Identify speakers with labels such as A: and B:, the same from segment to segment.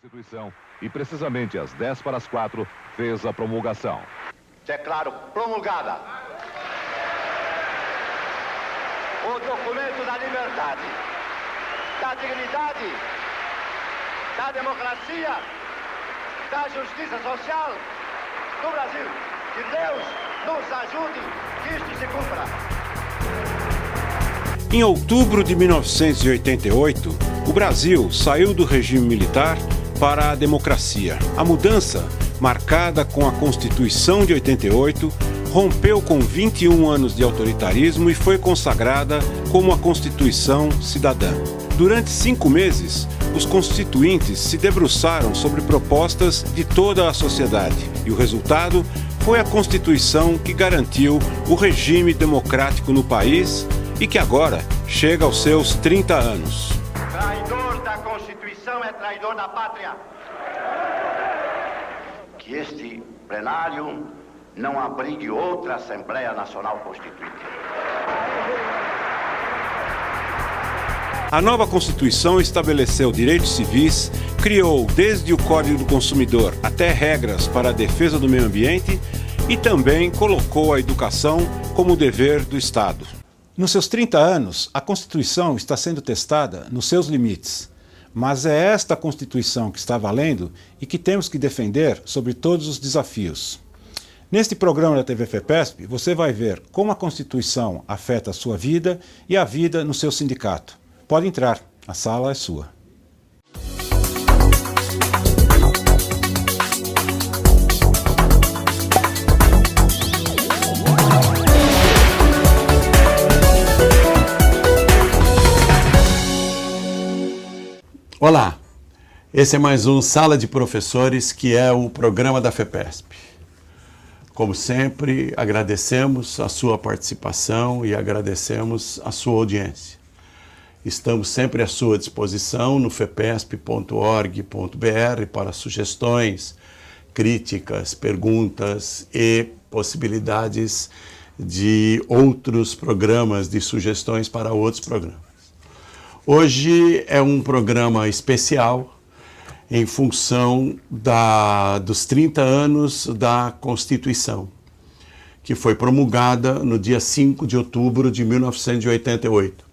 A: Constituição e precisamente às 3:50 fez a promulgação.
B: Declaro promulgada o documento da liberdade, da dignidade, da democracia, da justiça social do Brasil. Que Deus nos ajude que isto se cumpra.
C: Em outubro de 1988, o Brasil saiu do regime militar para a democracia. A mudança, marcada com a Constituição de 88, rompeu com 21 anos de autoritarismo e foi consagrada como a Constituição Cidadã. Durante 5 meses, os constituintes se debruçaram sobre propostas de toda a sociedade e o resultado foi a Constituição que garantiu o regime democrático no país e que agora chega aos seus 30 anos.
B: Traidor da Constituição é traidor da pátria. Que este plenário não abrigue outra Assembleia Nacional Constituinte.
C: A nova Constituição estabeleceu direitos civis, criou desde o Código do Consumidor até regras para a defesa do meio ambiente e também colocou a educação como dever do Estado. Nos seus 30 anos, a Constituição está sendo testada nos seus limites. Mas é esta Constituição que está valendo e que temos que defender sobre todos os desafios. Neste programa da TV FEPESP, você vai ver como a Constituição afeta a sua vida e a vida no seu sindicato. Pode entrar, a sala é sua.
D: Olá, esse é mais um Sala de Professores, que é o programa da FEPESP. Como sempre, agradecemos a sua participação e agradecemos a sua audiência. Estamos sempre à sua disposição no fepesp.org.br para sugestões, críticas, perguntas e possibilidades de outros programas, de sugestões para outros programas. Hoje é um programa especial em função dos 30 anos da Constituição, que foi promulgada no dia 5 de outubro de 1988.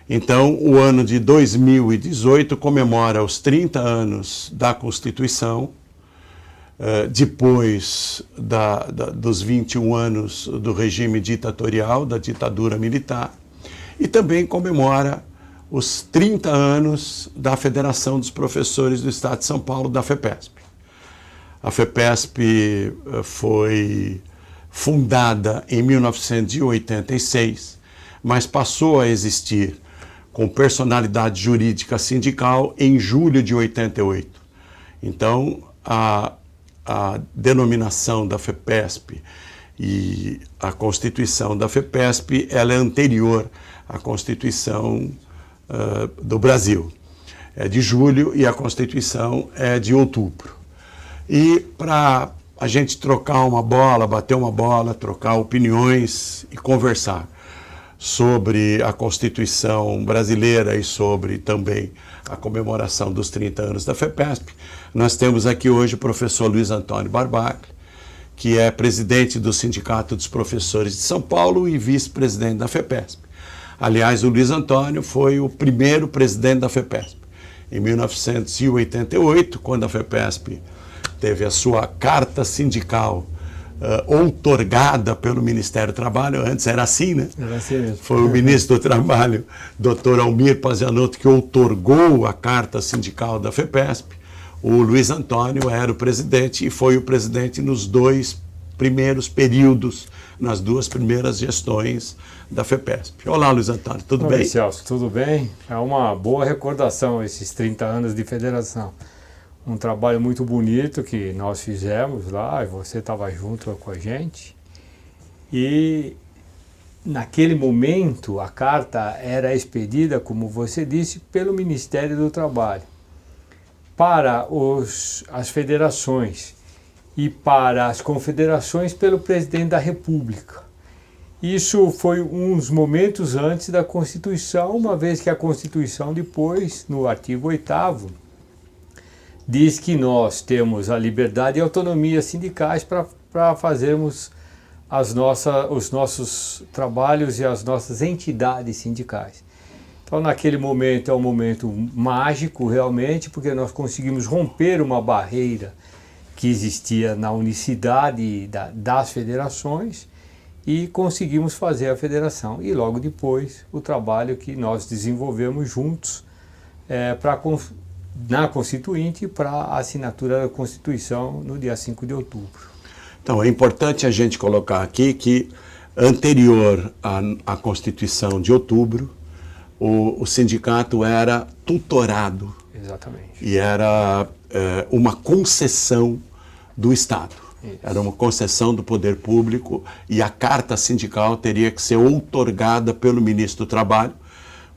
D: Então, o ano de 2018 comemora os 30 anos da Constituição, depois dos 21 anos do regime ditatorial, da ditadura militar, e também comemora os 30 anos da Federação dos Professores do Estado de São Paulo, da FEPESP. A FEPESP foi fundada em 1986, mas passou a existir com personalidade jurídica sindical em julho de 88. Então, a denominação da FEPESP e a Constituição da FEPESP, ela é anterior à Constituição do Brasil. É de julho e a Constituição é de outubro. E para a gente trocar uma bola, bater uma bola, trocar opiniões e conversar sobre a Constituição brasileira e sobre também a comemoração dos 30 anos da FEPESP, nós temos aqui hoje o professor Luiz Antônio Barbacle, que é presidente do Sindicato dos Professores de São Paulo e vice-presidente da FEPESP. Aliás, o Luiz Antônio foi o primeiro presidente da FEPESP. Em 1988, quando a FEPESP teve a sua carta sindical outorgada pelo Ministério do Trabalho, antes era assim, né?
E: Era assim mesmo.
D: Foi o ministro do Trabalho, Dr. Almir Pazianotto, que outorgou a carta sindical da FEPESP. O Luiz Antônio era o presidente e foi o presidente nos 2 primeiros períodos, nas 2 primeiras gestões da FEPESP. Olá, Luiz Antônio, tudo bem?
E: Celso, tudo bem? É uma boa recordação esses 30 anos de federação. Um trabalho muito bonito que nós fizemos lá, e você estava junto com a gente. E naquele momento a carta era expedida, como você disse, pelo Ministério do Trabalho para as federações e para as confederações pelo presidente da República. Isso foi uns momentos antes da Constituição, uma vez que a Constituição depois, no artigo 8º, diz que nós temos a liberdade e autonomia sindicais para fazermos os nossos trabalhos e as nossas entidades sindicais. Então, naquele momento, é um momento mágico, realmente, porque nós conseguimos romper uma barreira que existia na unicidade das federações e conseguimos fazer a federação. E logo depois, o trabalho que nós desenvolvemos juntos na Constituinte para a assinatura da Constituição no dia 5 de outubro.
D: Então, é importante a gente colocar aqui que, anterior à Constituição de outubro, o sindicato era tutorado.
E: Exatamente.
D: E era uma concessão do Estado.
E: Isso.
D: Era uma concessão do poder público e a carta sindical teria que ser outorgada pelo ministro do Trabalho,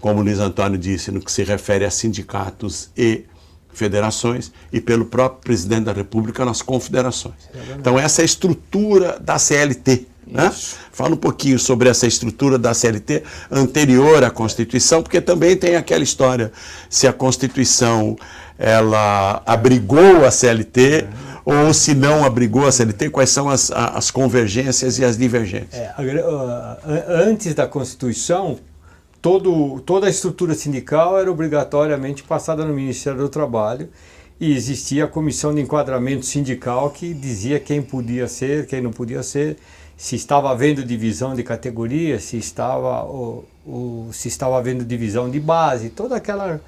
D: como o Luiz Antônio disse, no que se refere a sindicatos e federações, e pelo próprio presidente da República nas confederações. Então, essa é a estrutura da CLT. Né? Fala um pouquinho sobre essa estrutura da CLT anterior à Constituição, porque também tem aquela história, se a Constituição ela abrigou a CLT ou se não abrigou a CLT, quais são as convergências e as divergências.
E: Antes da Constituição, toda a estrutura sindical era obrigatoriamente passada no Ministério do Trabalho e existia a comissão de enquadramento sindical que dizia quem podia ser, quem não podia ser, se estava havendo divisão de categoria, se estava havendo divisão de base, toda aquela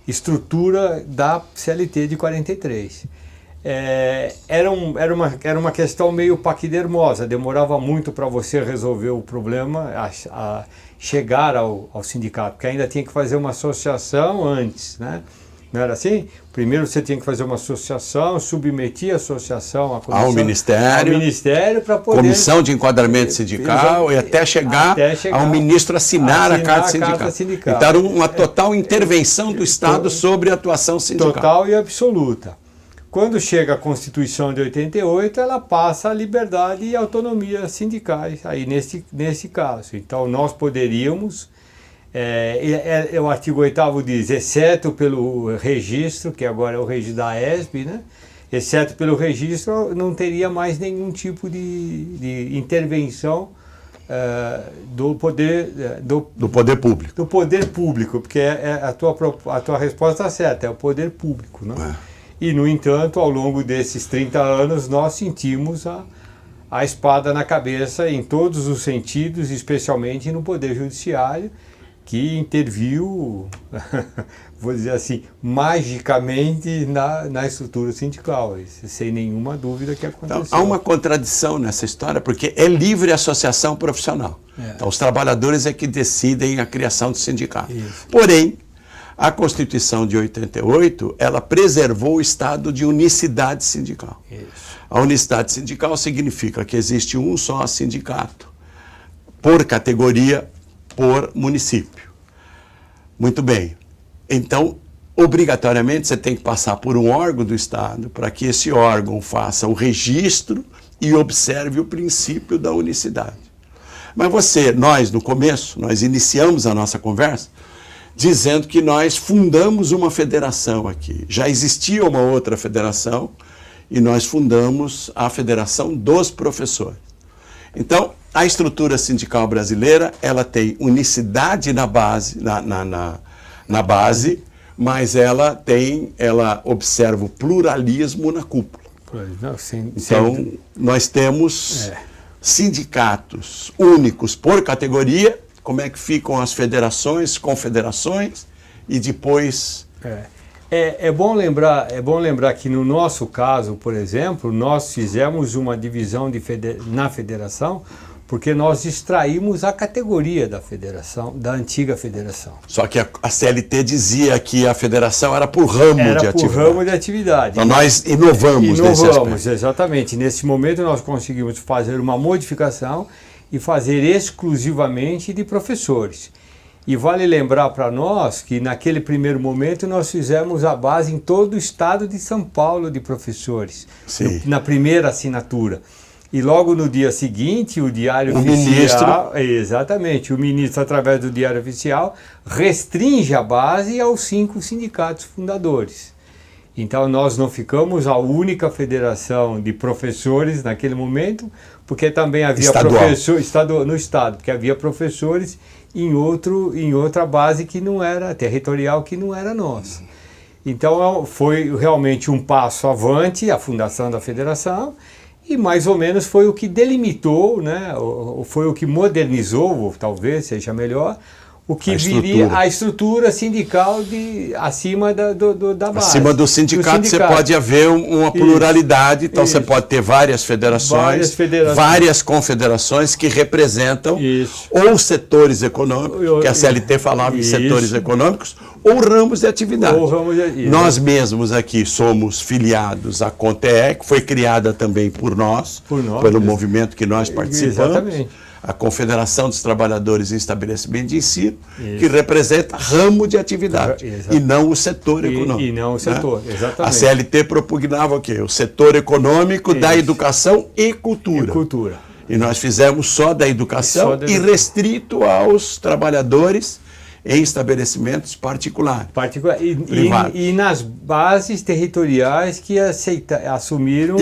E: estrutura da CLT de 43. Era uma questão meio paquidermosa, demorava muito para você resolver o problema, a chegar ao sindicato, porque ainda tinha que fazer uma associação antes, né? Não era assim? Primeiro você tinha que fazer uma associação, submeter a associação ao Ministério para poder...
D: Comissão de enquadramento sindical e até chegar ao ministro assinar a carta sindical. Então era uma total intervenção do Estado sobre a atuação sindical.
E: Total e absoluta. Quando chega a Constituição de 88, ela passa a liberdade e autonomia sindicais, aí nesse caso. Então nós poderíamos... o artigo 8º diz, exceto pelo registro, que agora é o registro da ESB, né? Exceto pelo registro, não teria mais nenhum tipo de intervenção do poder
D: público.
E: Do poder público, porque a tua resposta é certa, é o poder público, né? E, no entanto, ao longo desses 30 anos, nós sentimos a espada na cabeça em todos os sentidos, especialmente no Poder Judiciário, que interviu, vou dizer assim, magicamente na estrutura sindical, sem nenhuma dúvida que aconteceu.
D: Então, há uma contradição nessa história, porque é livre associação profissional. Então, os trabalhadores é que decidem a criação do sindicato. Isso. Porém, a Constituição de 88, ela preservou o estado de unicidade sindical. Isso. A unicidade sindical significa que existe um só sindicato, por categoria, por município. Muito bem. Então, obrigatoriamente, você tem que passar por um órgão do Estado para que esse órgão faça o registro e observe o princípio da unicidade. Mas nós, no começo, nós iniciamos a nossa conversa dizendo que nós fundamos uma federação aqui. Já existia uma outra federação e nós fundamos a Federação dos Professores. Então, a estrutura sindical brasileira, ela tem unicidade na base, na base, mas ela observa o pluralismo na cúpula. Então, nós temos sindicatos únicos por categoria. Como é que ficam as federações, confederações e depois...
E: É bom lembrar que no nosso caso, por exemplo, nós fizemos uma divisão na federação porque nós extraímos a categoria da federação, da antiga federação.
D: Só que a CLT dizia que a federação era por ramo de atividade.
E: Era por ramo de atividade.
D: Então nós inovamos nesse aspecto.
E: Exatamente. Nesse momento nós conseguimos fazer uma modificação e fazer exclusivamente de professores. E vale lembrar para nós que naquele primeiro momento nós fizemos a base em todo o estado de São Paulo de professores, na primeira assinatura. E logo no dia seguinte, o Diário Oficial... Exatamente, o ministro, através do Diário Oficial, restringe a base aos 5 sindicatos fundadores. Então nós não ficamos a única federação de professores naquele momento, porque também havia professores no estado, porque havia professores em outra base que não era territorial, que não era nossa. Então foi realmente um passo avante a fundação da federação, e mais ou menos foi o que delimitou, né, foi o que modernizou, ou talvez seja melhor, o que viria a estrutura sindical acima da base.
D: Acima do sindicato você pode haver uma pluralidade, então você pode ter várias federações, várias confederações que representam ou setores econômicos, que a CLT falava em setores econômicos, ou ramos de atividade. Nós mesmos aqui somos filiados à CONTEE, que foi criada também por nós pelo movimento que nós participamos. Exatamente. A Confederação dos Trabalhadores em Estabelecimento de Ensino, que representa ramo de atividade, e não o setor econômico.
E: E não o setor, exatamente.
D: A CLT propugnava o quê? O setor econômico da educação e cultura. E nós fizemos só da educação e restrito aos trabalhadores em estabelecimentos particulares.
E: E nas bases territoriais que assumiram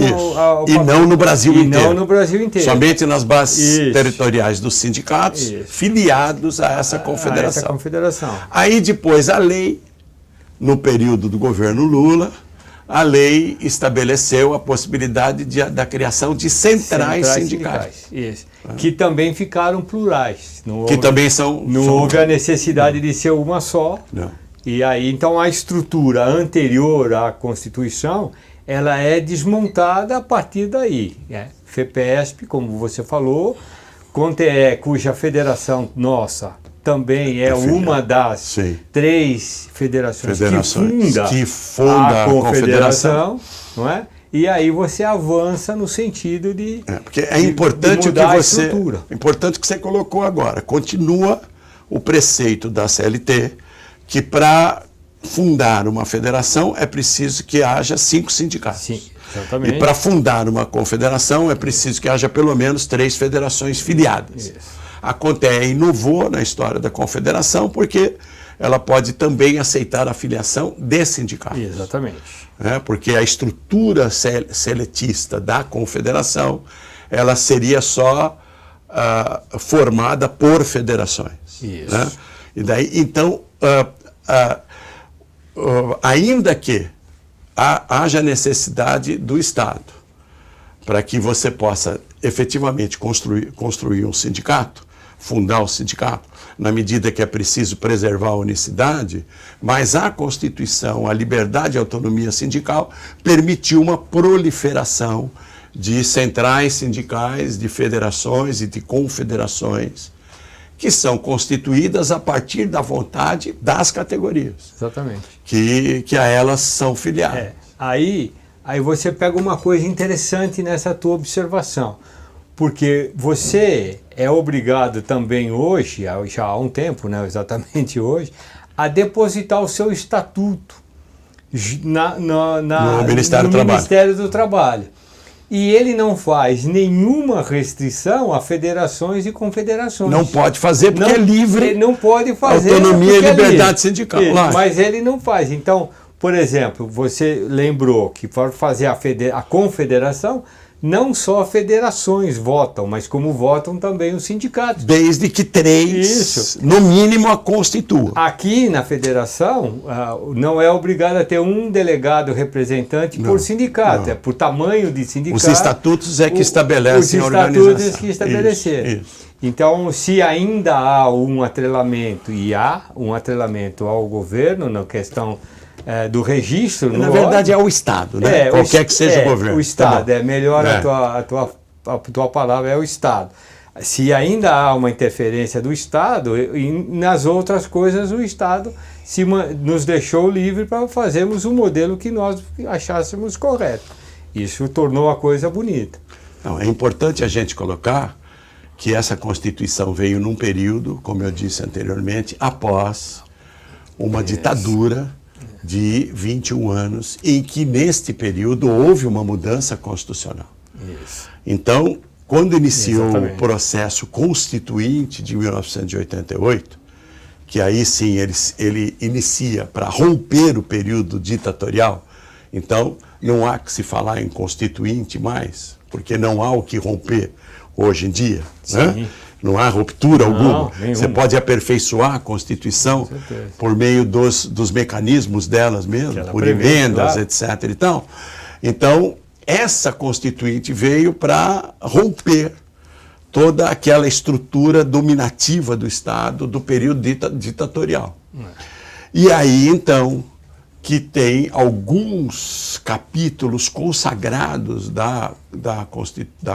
D: e não no Brasil inteiro.
E: Não no Brasil inteiro.
D: Somente nas bases territoriais dos sindicatos filiados a essa confederação. Aí depois a lei, no período do governo Lula, a lei estabeleceu a possibilidade da criação de centrais sindicais.
E: Isso. Que também ficaram plurais.
D: Não
E: houve a necessidade de ser uma só.
D: Não.
E: E aí, então, a estrutura anterior à Constituição, ela é desmontada a partir daí. FEPESP, como você falou, CONTEE, cuja federação nossa também é uma das 3 federações que funda a Confederação, não é? E aí você avança no sentido de
D: porque é importante importante que você colocou agora. Continua o preceito da CLT que para fundar uma federação é preciso que haja 5 sindicatos.
E: Sim, exatamente.
D: E para fundar uma confederação é preciso que haja pelo menos 3 federações filiadas.
E: Isso.
D: A CONTEE inovou na história da confederação porque ela pode também aceitar a filiação de sindicatos.
E: Exatamente.
D: Porque a estrutura seletista da confederação, ela seria só formada por federações.
E: Isso.
D: E daí, então, ainda que haja necessidade do Estado para que você possa efetivamente construir um sindicato, fundar o sindicato, na medida que é preciso preservar a unicidade, mas a Constituição, a liberdade e a autonomia sindical permitiu uma proliferação de centrais sindicais, de federações e de confederações, que são constituídas a partir da vontade das categorias.
E: Exatamente.
D: Que a elas são filiadas.
E: Aí você pega uma coisa interessante nessa tua observação, porque você é obrigado também hoje, já há um tempo, né, exatamente hoje, a depositar o seu estatuto no Ministério do Trabalho. E ele não faz nenhuma restrição a federações e confederações.
D: Não pode fazer porque é livre.
E: Ele não pode fazer.
D: Autonomia e liberdade sindical.
E: Mas ele não faz. Então, por exemplo, você lembrou que para fazer a confederação, não só federações votam, mas como votam também os sindicatos.
D: Desde que 3, no mínimo, a constituam.
E: Aqui na federação, não é obrigado a ter um delegado representante por sindicato, é por tamanho de sindicato.
D: Os estatutos que estabelecem a organização.
E: Os estatutos que estabeleceram. Isso. Então, se ainda há um atrelamento, e há um atrelamento ao governo na questão do registro...
D: Na verdade é o Estado, né? Qualquer que seja o governo.
E: O Estado, melhor a tua palavra é o Estado. Se ainda há uma interferência do Estado, e nas outras coisas o Estado nos deixou livre para fazermos o modelo que nós achássemos correto. Isso tornou a coisa bonita.
D: Não, é importante a gente colocar que essa Constituição veio num período, como eu disse anteriormente, após uma ditadura de 21 anos, em que neste período houve uma mudança constitucional.
E: Isso.
D: Então, quando iniciou o processo constituinte de 1988, que aí sim ele inicia para romper o período ditatorial Então, não há que se falar em constituinte mais, porque não há o que romper hoje em dia. Né? Não há ruptura alguma. Você pode aperfeiçoar a Constituição por meio dos mecanismos delas mesmo, por emendas, etc. E tal. Então, essa Constituinte veio para romper toda aquela estrutura dominativa do Estado do período ditatorial. E aí, então, que tem alguns capítulos consagrados da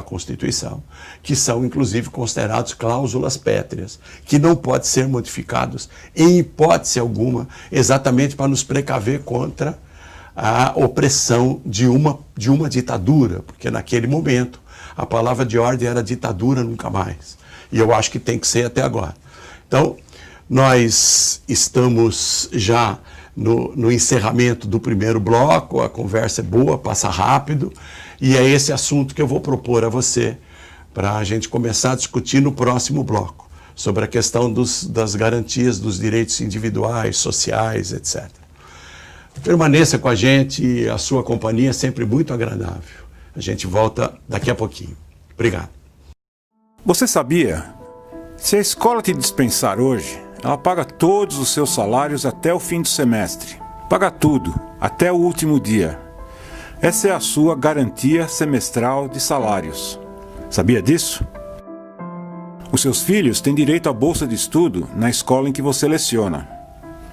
D: Constituição, que são, inclusive, considerados cláusulas pétreas, que não podem ser modificados em hipótese alguma, exatamente para nos precaver contra a opressão de uma ditadura, porque naquele momento a palavra de ordem era ditadura nunca mais. E eu acho que tem que ser até agora. Então, nós estamos já no encerramento do primeiro bloco, a conversa é boa, passa rápido, e é esse assunto que eu vou propor a você para a gente começar a discutir no próximo bloco, sobre a questão das garantias dos direitos individuais, sociais, etc. Permaneça com a gente, a sua companhia é sempre muito agradável. A gente volta daqui a pouquinho. Obrigado.
C: Você sabia? Se a escola te dispensar hoje, ela paga todos os seus salários até o fim do semestre. Paga tudo, até o último dia. Essa é a sua garantia semestral de salários. Sabia disso? Os seus filhos têm direito à bolsa de estudo na escola em que você leciona.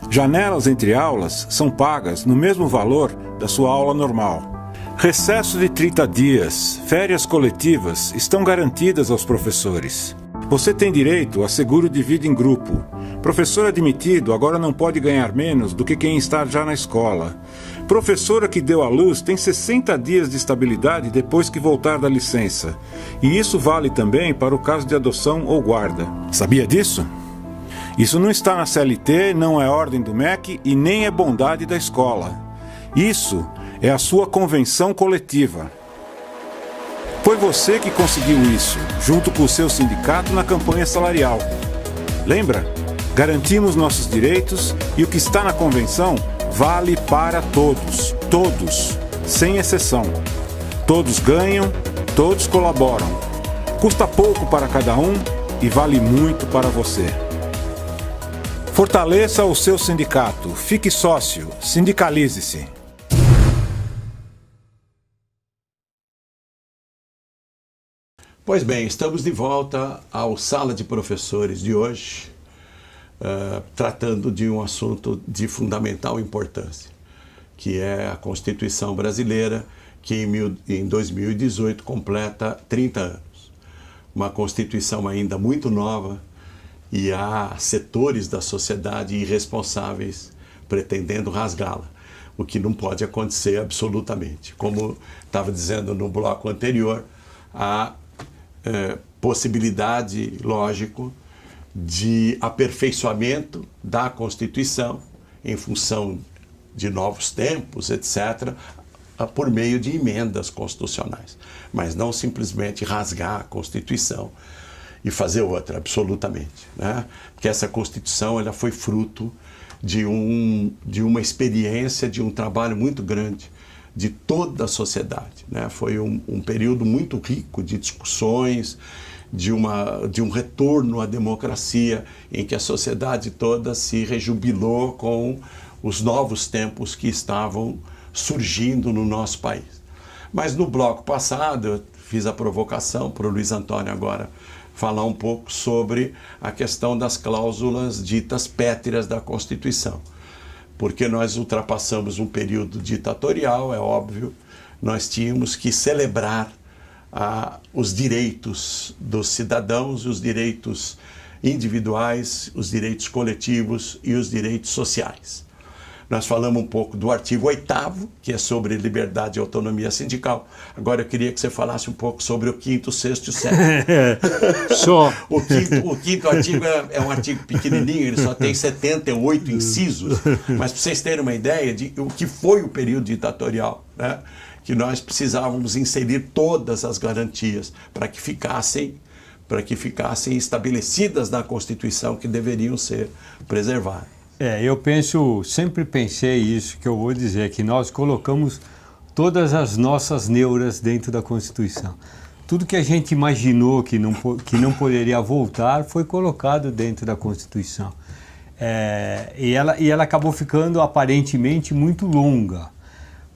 C: Janelas entre aulas são pagas no mesmo valor da sua aula normal. Recesso de 30 dias, férias coletivas estão garantidas aos professores. Você tem direito a seguro de vida em grupo. Professor admitido agora não pode ganhar menos do que quem está já na escola. Professora que deu à luz tem 60 dias de estabilidade depois que voltar da licença. E isso vale também para o caso de adoção ou guarda. Sabia disso? Isso não está na CLT, não é ordem do MEC e nem é bondade da escola. Isso é a sua convenção coletiva. Foi você que conseguiu isso, junto com o seu sindicato na campanha salarial. Lembra? Garantimos nossos direitos e o que está na convenção vale para todos, todos, sem exceção. Todos ganham, todos colaboram. Custa pouco para cada um e vale muito para você. Fortaleça o seu sindicato, fique sócio, sindicalize-se.
D: Pois bem, estamos de volta ao Sala de Professores de hoje, tratando de um assunto de fundamental importância, que é a Constituição Brasileira, que em 2018 completa 30 anos. Uma Constituição ainda muito nova, e há setores da sociedade irresponsáveis pretendendo rasgá-la, o que não pode acontecer absolutamente. Como estava dizendo no bloco anterior, há possibilidade, lógico, de aperfeiçoamento da Constituição em função de novos tempos, etc., por meio de emendas constitucionais, mas não simplesmente rasgar a Constituição e fazer outra, absolutamente, né? Porque essa Constituição ela foi fruto de uma experiência, de um trabalho muito grande de toda a sociedade, né? Foi um período muito rico de discussões, de um retorno à democracia, em que a sociedade toda se rejubilou com os novos tempos que estavam surgindo no nosso país. Mas no bloco passado, eu fiz a provocação para o Luiz Antônio agora falar um pouco sobre a questão das cláusulas ditas pétreas da Constituição. Porque nós ultrapassamos um período ditatorial, é óbvio, nós tínhamos que celebrar os direitos dos cidadãos, os direitos individuais, os direitos coletivos e os direitos sociais. Nós falamos um pouco do artigo 8º, que é sobre liberdade e autonomia sindical. Agora eu queria que você falasse um pouco sobre o 5º, 6º e o 7º.
E: Só.
D: O quinto artigo é um artigo pequenininho, ele só tem 78 incisos, mas para vocês terem uma ideia de o que foi o período ditatorial, né? Que nós precisávamos inserir todas as garantias para que ficassem estabelecidas na Constituição, que deveriam ser preservadas.
E: Eu sempre pensei isso que eu vou dizer, que nós colocamos todas as nossas neuras dentro da Constituição. Tudo que a gente imaginou que não poderia voltar foi colocado dentro da Constituição. E ela acabou ficando aparentemente muito longa.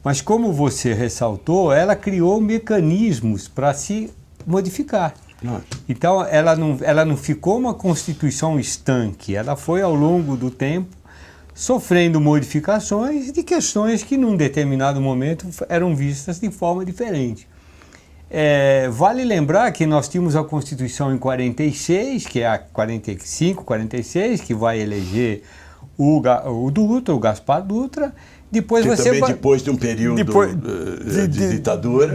E: Mas como você ressaltou, ela criou mecanismos para se modificar. Então ela não ficou uma Constituição estanque, ela foi ao longo do tempo sofrendo modificações de questões que num determinado momento eram vistas de forma diferente. Vale lembrar que nós tínhamos a Constituição em 46, que é a 45, 46, que vai eleger o Gaspar Dutra. Depois
D: depois de um período de ditadura.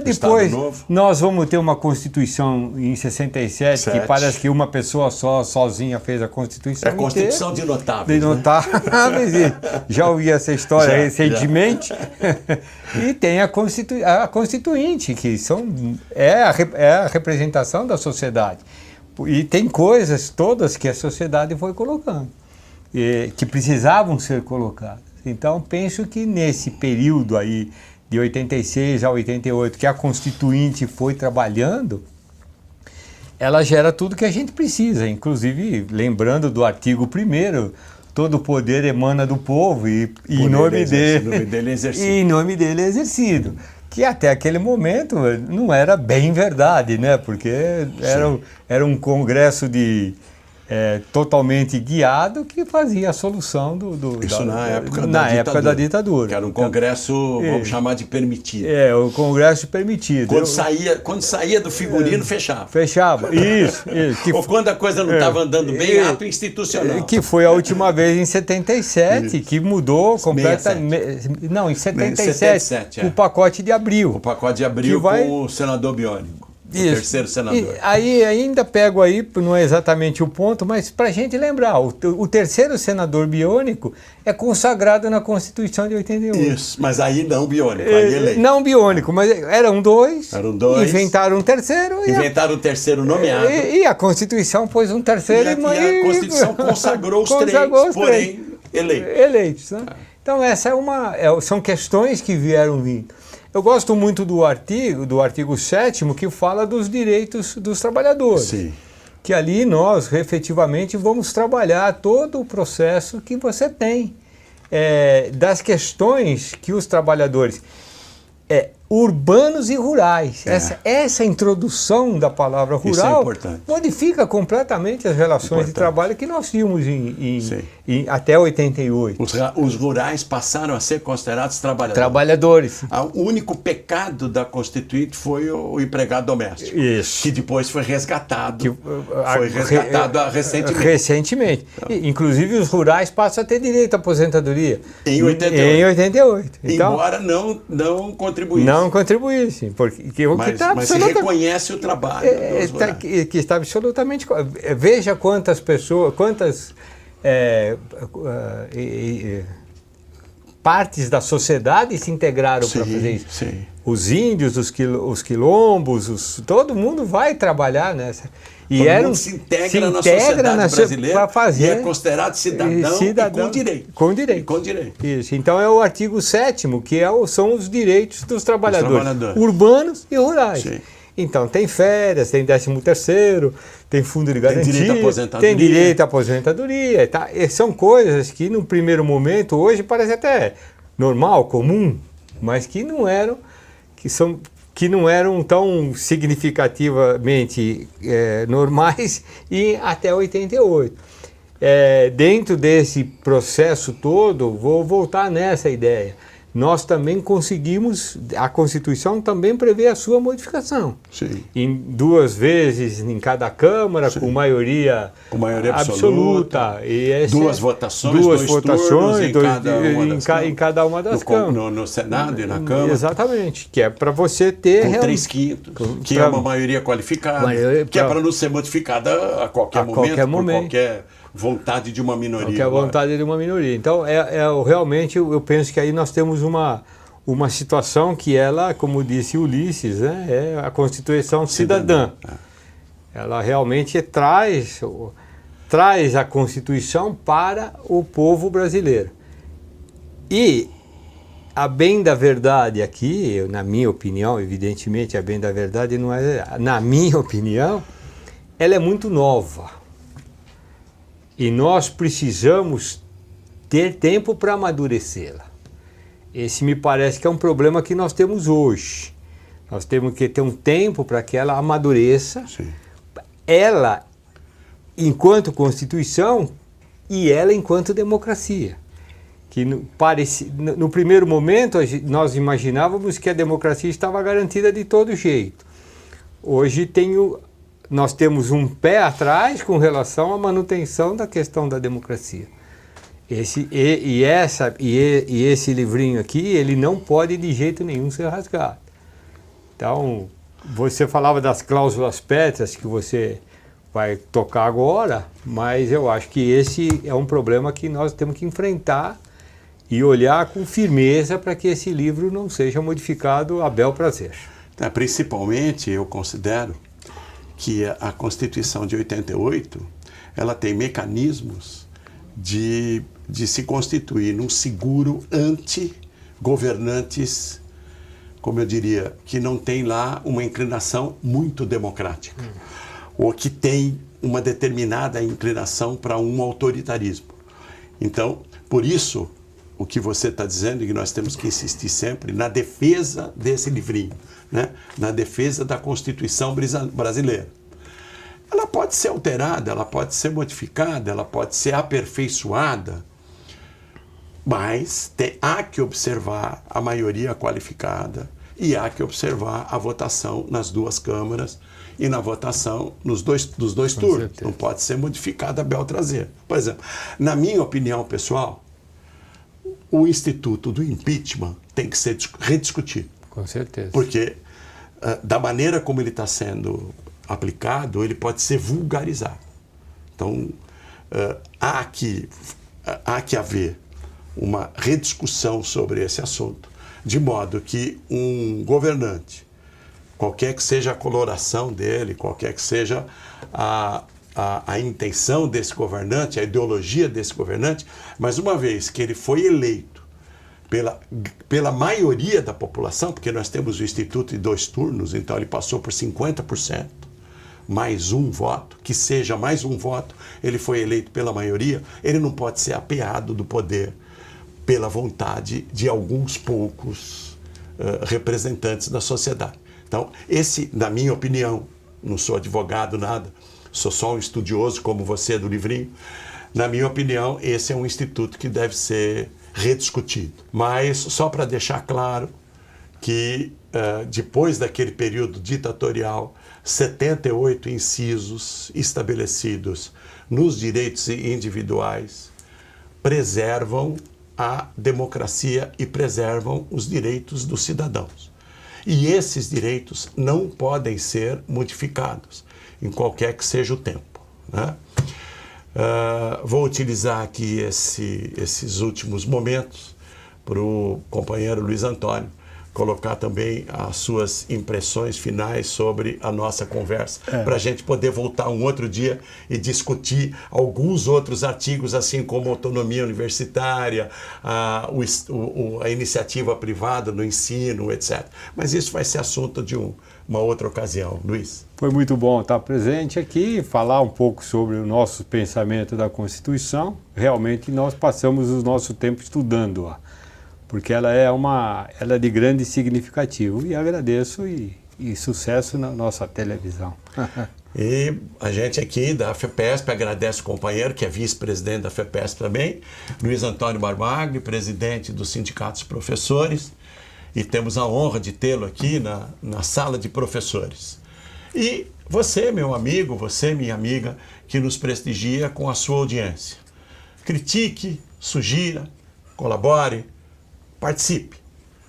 E: Depois nós vamos ter uma Constituição em 67, que parece que uma pessoa sozinha fez a Constituição.
D: É a Constituição de notáveis.
E: De notáveis, né? Já ouvi essa história recentemente. E tem a Constituinte, que é a representação da sociedade. E tem coisas todas que a sociedade foi colocando, que precisavam ser colocadas. Então, penso que nesse período aí, de 86 a 88, que a Constituinte foi trabalhando, ela gera tudo que a gente precisa, inclusive lembrando do artigo 1º, todo o poder emana do povo e em nome dele é exercido. Que até aquele momento não era bem verdade, né? Porque era um congresso totalmente guiado que fazia a solução na época da ditadura.
D: Que era um congresso, vamos chamar de permitido.
E: O congresso permitido.
D: Quando saía do figurino, fechava.
E: Fechava, isso.
D: Ou quando a coisa não estava andando bem, ato institucional.
E: Que foi a última vez em 77, que mudou completamente. Não, em 77 o pacote de abril.
D: O pacote de abril com o senador Biônico. O terceiro senador.
E: E aí ainda pego aí, não é exatamente o ponto, mas para a gente lembrar, o terceiro senador biônico é consagrado na Constituição de 88.
D: Isso, mas aí não biônico, aí eleito.
E: Não biônico, mas eram dois. Inventaram um terceiro.
D: Inventaram um terceiro nomeado.
E: E a Constituição pôs um terceiro.
D: E a Constituição consagrou os três, porém
E: eleitos. Né? Então essa são questões que vieram vindo. Eu gosto muito do artigo 7º, que fala dos direitos dos trabalhadores.
D: Sim.
E: Que ali nós, efetivamente, vamos trabalhar todo o processo que você tem, das questões que os trabalhadores urbanos e rurais. Essa introdução da palavra rural modifica completamente as relações de trabalho que nós tínhamos até 88.
D: Os rurais passaram a ser considerados
E: trabalhadores.
D: O único pecado da Constituinte foi o empregado doméstico.
E: Isso.
D: Que depois foi resgatado.
E: Recentemente. Então, inclusive os rurais passam a ter direito à aposentadoria.
D: Em 88.
E: Então,
D: embora não contribuísse.
E: Não contribuísse.
D: Mas se reconhece o trabalho.
E: Que está absolutamente. Veja quantas pessoas, partes da sociedade se integraram para fazer isso.
D: Sim.
E: Os índios, os quilombos, todo mundo vai trabalhar nessa.
D: E todo mundo se integra na sociedade brasileira e é considerado cidadão e com direito.
E: Isso. Então é o artigo 7º, que são os direitos dos trabalhadores urbanos e rurais.
D: Sim.
E: Então tem férias, tem 13º, tem fundo de garantia,
D: tem
E: direito à aposentadoria. Tá? São coisas que no primeiro momento, hoje parece até normal, comum, mas que não eram tão significativamente normais e até 88. Dentro desse processo todo, vou voltar nessa ideia. Nós também conseguimos, a Constituição também prevê a sua modificação.
D: Sim.
E: Em 2 vezes em cada Câmara, com maioria absoluta. E
D: 2 votações, 2 votações
E: em cada uma das câmaras.
D: No Senado e na Câmara.
E: Exatamente, que é para você ter...
D: Com 3/5, que é uma maioria qualificada, que é para não ser modificada a qualquer momento, por qualquer vontade de uma minoria.
E: Qualquer vontade de uma minoria. Então, realmente, eu penso que aí nós temos uma situação que ela, como disse Ulisses, né, é a Constituição cidadã. Ela realmente traz a Constituição para o povo brasileiro. E a bem da verdade aqui, na minha opinião, evidentemente a bem da verdade não é, na minha opinião, ela é muito nova. E nós precisamos ter tempo para amadurecê-la. Esse me parece que é um problema que nós temos hoje. Nós temos que ter um tempo para que ela amadureça.
D: Sim.
E: Ela enquanto Constituição e ela enquanto democracia. Que no primeiro momento nós imaginávamos que a democracia estava garantida de todo jeito. Hoje nós temos um pé atrás com relação à manutenção da questão da democracia. Esse livrinho aqui, ele não pode de jeito nenhum ser rasgado. Então, você falava das cláusulas pétreas que você vai tocar agora, mas eu acho que esse é um problema que nós temos que enfrentar e olhar com firmeza para que esse livro não seja modificado a bel prazer.
D: Principalmente, eu considero que a Constituição de 88, ela tem mecanismos de se constituir num seguro anti-governantes, como eu diria, que não tem lá uma inclinação muito democrática, ou que tem uma determinada inclinação para um autoritarismo. Então, por isso, o que você está dizendo, e que nós temos que insistir sempre, na defesa desse livrinho, né? Na defesa da Constituição brasileira. Ela pode ser alterada, ela pode ser modificada, ela pode ser aperfeiçoada, mas há que observar a maioria qualificada e há que observar a votação nas duas câmaras e na votação dos dois turnos. Certeza. Não pode ser modificada a bel prazer. Por exemplo, na minha opinião pessoal, o instituto do impeachment tem que ser rediscutido.
E: Com certeza.
D: Porque, da maneira como ele está sendo aplicado, ele pode ser vulgarizado. Então, há que haver uma rediscussão sobre esse assunto, de modo que um governante, qualquer que seja a coloração dele, qualquer que seja a intenção desse governante, a ideologia desse governante, mas uma vez que ele foi eleito pela maioria da população, porque nós temos o Instituto de 2 turnos, então ele passou por 50%, mais um voto, que seja mais um voto, ele foi eleito pela maioria, ele não pode ser apeado do poder pela vontade de alguns poucos representantes da sociedade. Então, esse, na minha opinião, não sou advogado, nada, sou só um estudioso como você do livrinho, na minha opinião, esse é um instituto que deve ser rediscutido. Mas, só para deixar claro que depois daquele período ditatorial, 78 incisos estabelecidos nos direitos individuais preservam a democracia e preservam os direitos dos cidadãos. E esses direitos não podem ser modificados em qualquer que seja o tempo, né? Vou utilizar aqui esses últimos momentos para o companheiro Luiz Antônio colocar também as suas impressões finais sobre a nossa conversa, para a gente poder voltar um outro dia e discutir alguns outros artigos, assim como a autonomia universitária, a iniciativa privada no ensino, etc. Mas isso vai ser assunto de uma outra ocasião. Luiz.
E: Foi muito bom estar presente aqui, falar um pouco sobre o nosso pensamento da Constituição. Realmente nós passamos o nosso tempo estudando-a, porque ela é de grande significativo, e agradeço e sucesso na nossa televisão.
D: E a gente aqui da FEPESP agradece o companheiro, que é vice-presidente da FEPESP também, Luiz Antônio Barbagli, presidente do Sindicato dos Professores, e temos a honra de tê-lo aqui na sala de professores. E você, meu amigo, você, minha amiga, que nos prestigia com a sua audiência. Critique, sugira, colabore, participe.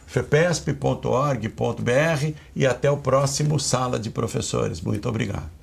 D: fepesp.org.br e até o próximo Sala de Professores. Muito obrigado.